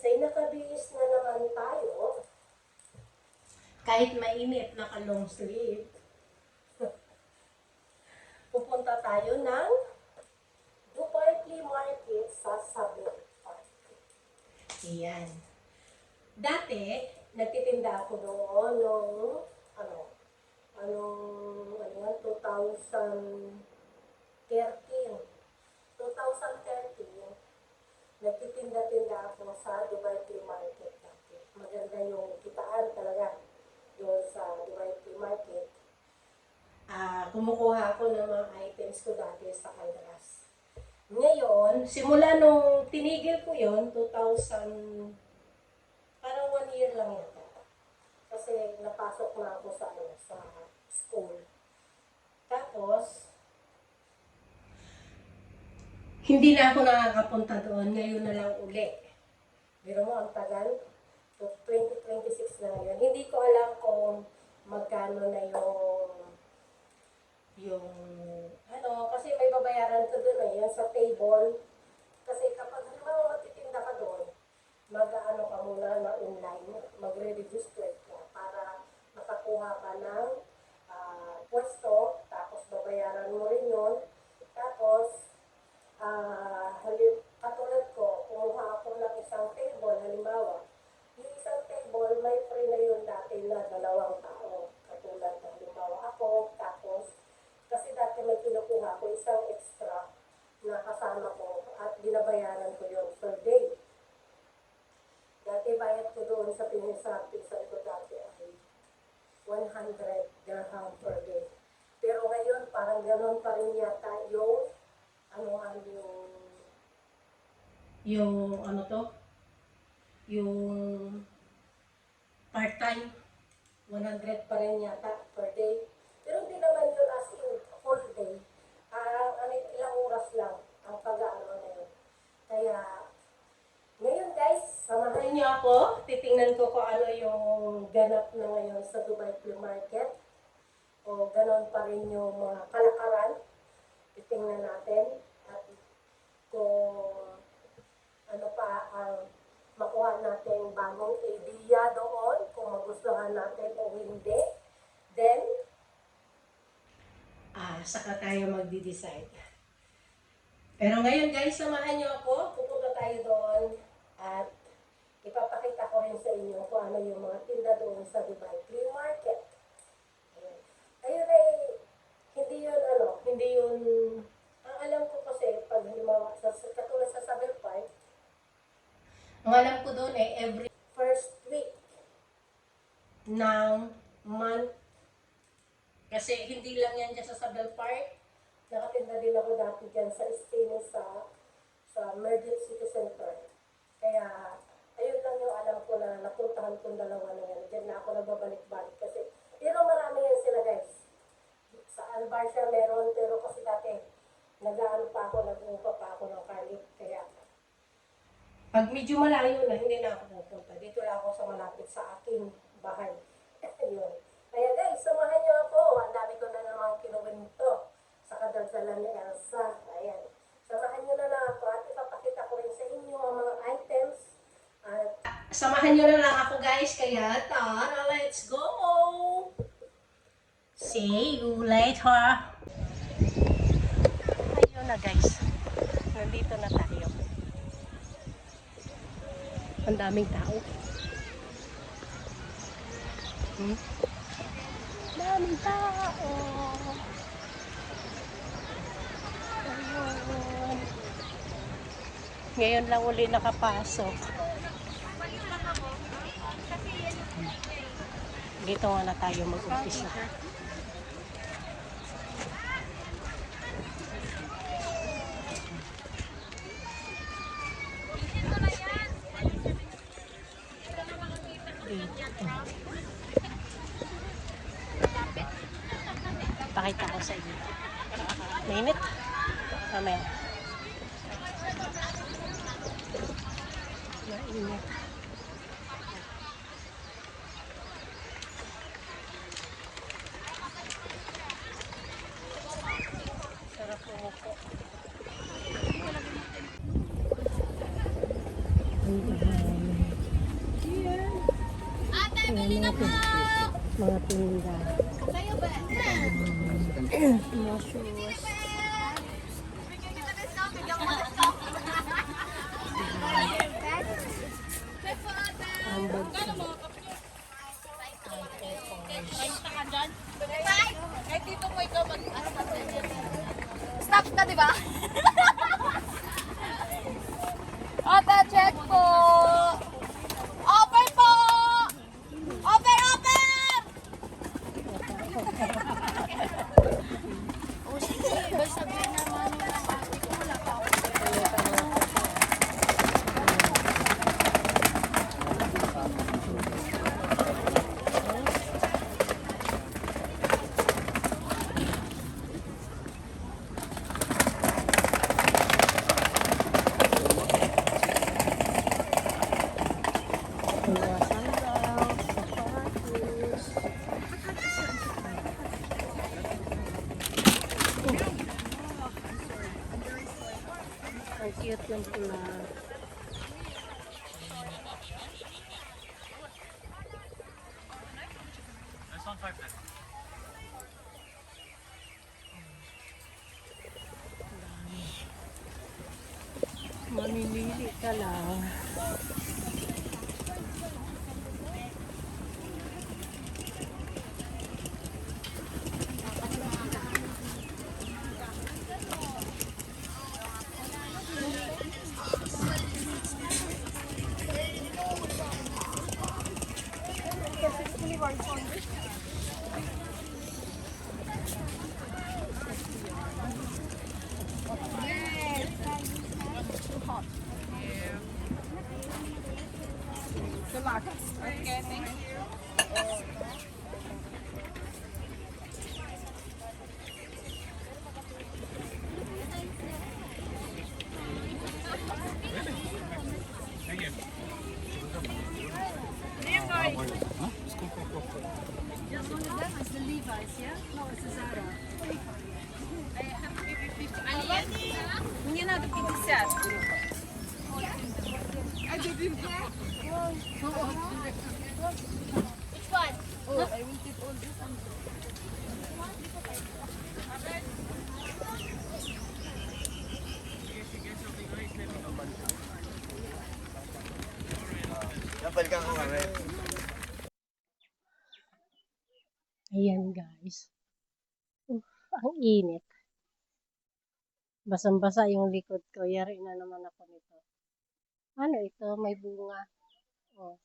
ay nakabihis na naman tayo. Kahit mainit, naka-long sleeve. Pupunta tayo ng Dubai Flea Market sa Sabit Park. Iyan. Dati, nagtitinda ako doon noong, ano yan, 2013. 2013, nagtitinda-tinda ako sa Dubai Flea Market dati. Maganda yung kitaan talaga doon sa Dubai Flea Market. Kumukuha ako ng mga items ko dati sa Calderas. Ngayon, simula nung tinigil ko yon 2000, parang 1 year lang yata. Kasi napasok na ako sa school. Tapos, hindi na ako nakakapunta doon. Ngayon na lang uli. Pero mo, ang tagal. 2026 na ngayon. Hindi ko alam kung magkano na kasi may babayaran ko doon yan sa table. Kasi kapag halimbawa magtitinda ka doon, mag-ano ka muna na online, magre-register ka para makakuha ka ng pwesto, tapos babayaran mo rin yun. Tapos, katulad ko, kumuha ako ng isang table, halimbawa, yung isang table, may free na yun dati na 2 tao. Katulad na halimbawa ako, tapos, kasi dati may kinukuha ko isang extra na kasama ko at binabayaran ko yun per day. Dati bayad ko doon sa pinisabi ko dati ay 100 dirham per day. Pero ngayon, parang gano'n pa rin yata yung part-time, 100 pa rin yata per day. Pero hindi naman yun as in full day. Ilang oras lang ang pag-aano na yun. Kaya, ngayon guys, samahan niyo ako. Titingnan ko kung ano yung ganap na ngayon sa Dubai Flea Market. O ganon pa rin yung mga kalakaran. Titingnan natin. At kung ano pa ang makuha natin bagong idea doon, kung magustuhan natin o hindi. Then, saka tayo magdi-decide. Pero ngayon guys, samahan niyo ako. Pupunta tayo doon at ipapakita ko rin sa inyo kung ano yung mga tinda doon sa Dubai Flea Market. Ayun ay, hindi yun, ang alam ko kasi, pag halimbawa, katulad sa Sabel Park, ang alam ko doon ay every first week ng month. Kasi hindi lang yan dyan sa Sabel Park. Nakatinda din ako dati dyan sa Spain sa Mergit City Center. Kaya, ayun lang yung alam ko na napuntahan kong dalawa na yan. Diyan na ako nagbabalik-balik kasi. Pero marami yan sila guys. Sa Albar siya meron, pero kasi dati nag-uupa pa ako ng kalit. Kaya, pag medyo malayo na, hindi na ako pupunta. Dito lang ako sa malapit sa aking bahay. Ayun. Kaya guys, samahan niyo ako. Ang dami ko na namang kinuwento sa kadaldalan ni Elsa. Ayan. Samahan niyo na lang ako at ipapakita ko rin sa inyo ang mga items. At samahan niyo na lang ako guys. Kaya tara, let's go! See you later! Ayun na guys. Nandito na tayo. Ang daming tao. Daming tao. Ayun. Ngayon lang uli nakapasok. Dito nga na tayo mag-umpisa. Pakita ko sa inyo. Mainit. Mamaya. Mainit. Sarap umupo. Ang Ayan, mga tinda. Mga shoes. Ang bagsa. Stop na, di ba? Ate, check po! Open po! Open, open! O sige, basta sabihin naman ng ate ko, wala pa ako. Mga sandals, sapatos. Ang cute ng pula. Mamimili ka lang. Мне надо 50. Which one? Oh, I will take all this and Ayan guys. Ang init. Basang-basa yung likod ko. Yari na naman ako nito. Ano ito? May bunga. Oh.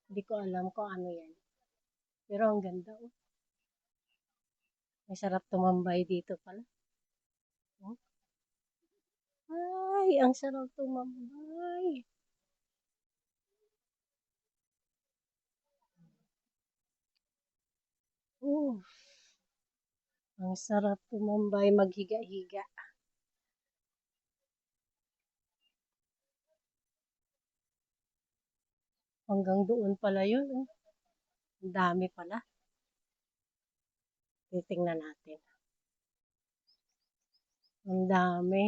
Hindi ko alam kung ano yan. Pero ang ganda. Oh. May sarap tumambay dito pala. Oh. Ay, ang sarap tumambay. Oh. Ang sarap tumambay, maghiga-higa. Hanggang doon pala yun. Oh. Ang dami pala. Titingnan natin. Ang dami.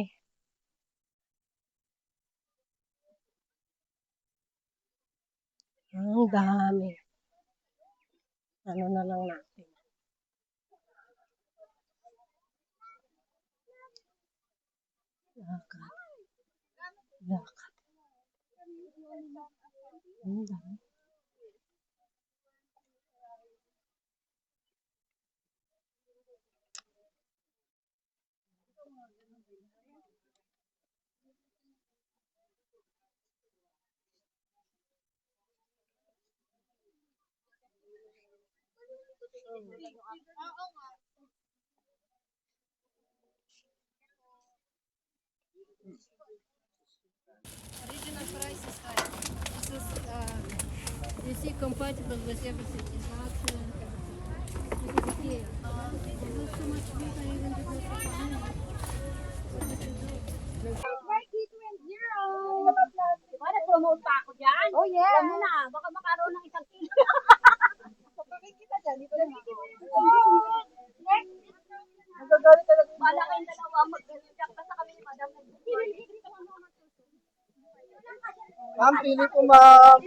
Ang dami. Ano na lang natin. Lakad. Lakad. Ang dami. Original price is high. This is, you see, compatible with everything. It's not, look at here. There's not so much meat I even did not find. What did you do? Diba, nag-promote pa ako dyan? Oh, yeah. Alam mo na, baka makaroon ng isang kilo. Kapagin kita dyan, dito lang ako. Nagagalit talaga. Bala kayong dalawa mag-ganyan. Basta kami ni Madam. Ma'am, pili po ma'am.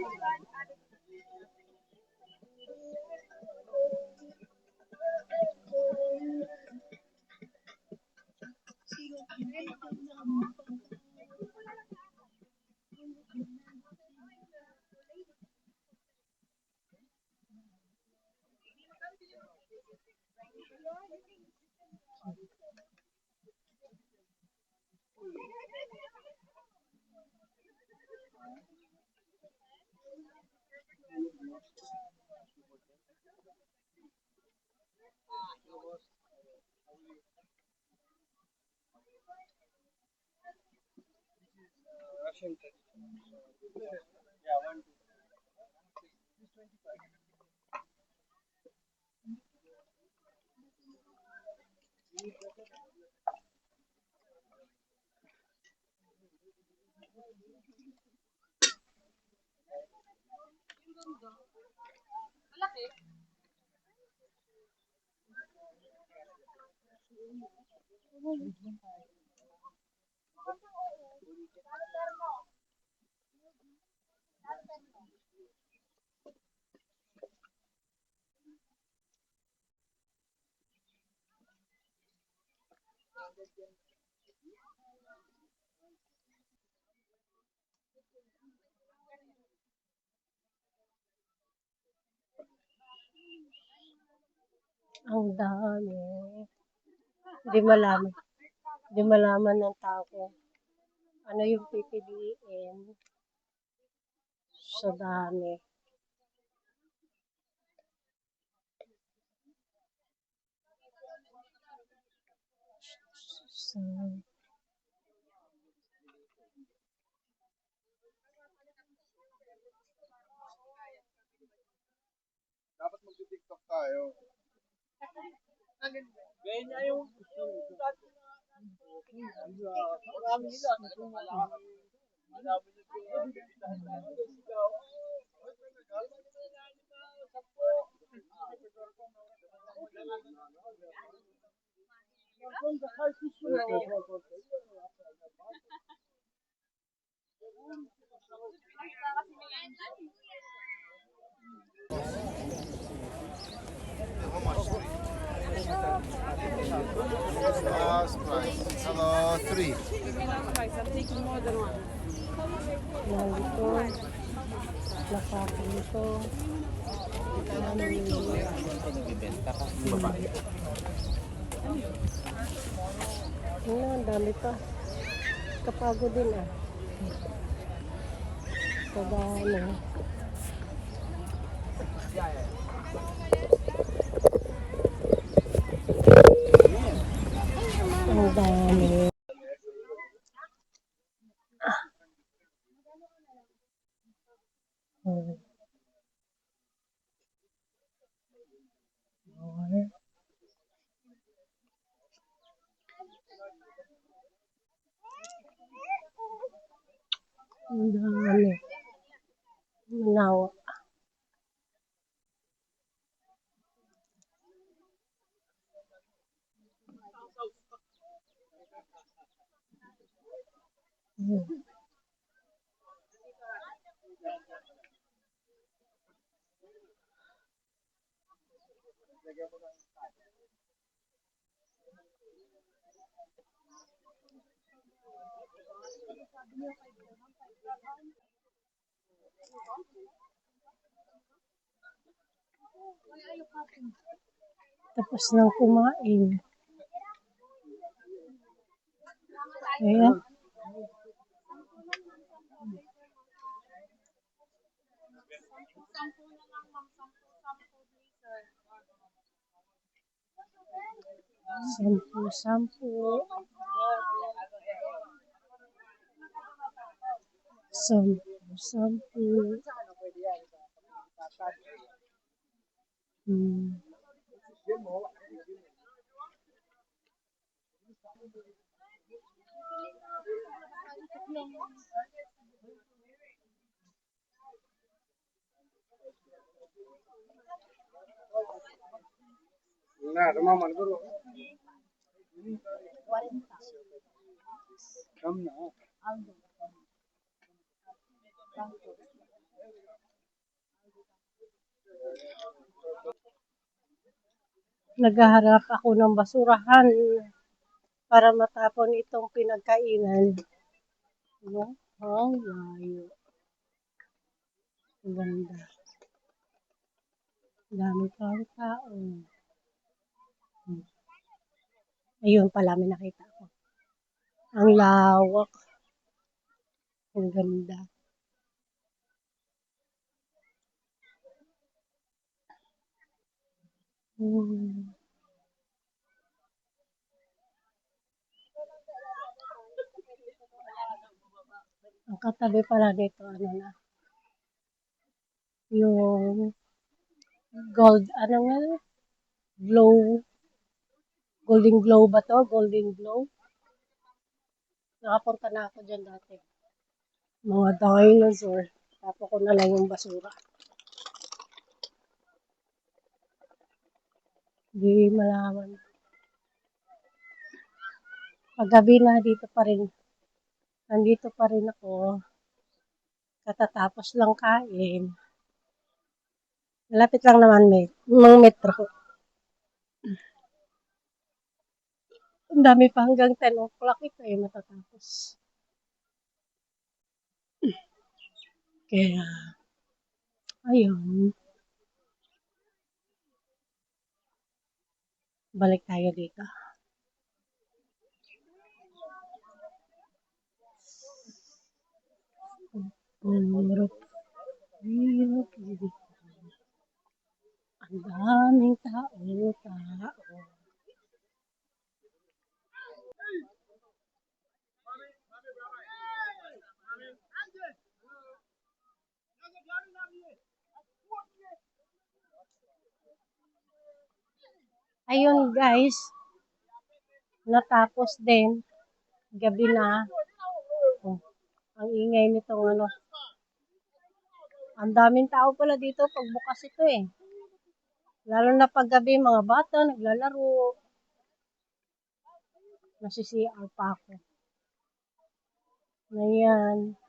Ang dami. Di malaman. Di malaman ng tao kung ano yung pipiliin sa dami. So, Dapat mag-TikTok tayo. Gaya niya yung marami nila. Last price. Hello, 3. nandito. Nakapito. Ang dami pa. Kapagod din ah. Kadami. Ang dami. Ang dami. Manawa. Tapos nang kumain. Ayan. Sampu. Na, rumaman guru. Kam na. Naghaharap ako ng basurahan para matapon itong pinagkainan. No? Ang layo. Ang ganda. Dami pang tao. Ayun pala, may nakita ko. Ang lawak. Ang ganda. Hmm. Ang katabi pala dito, ano na, yung gold, ano nga, glow, golden glow ba to? Golden glow. Nakapunta na ako dyan dati. Mga dinosaur. Tapo ko na lang yung basura. Di malaman. Paggabi na dito pa rin. Nandito pa rin ako. Katatapos lang kain. Malapit lang naman mga metro. Ang dami pa hanggang 10 o'clock ito matatapos. Kaya, ayun. Balik tayo dito. Ang daming tao. Ayun guys, natapos din. Gabi na. Oh, ang ingay nitong ano. Ang daming tao pala dito pagbukas ito eh. Lalo na paggabi, mga bata naglalaro. Nasi-CR pa ako. Ngayon,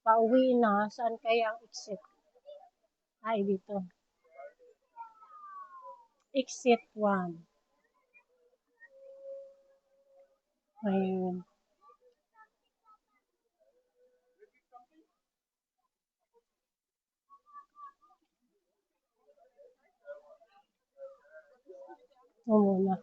pauwi na. Saan kaya ang exit? Ay, dito. Exit 1. Ayun. Ito muna.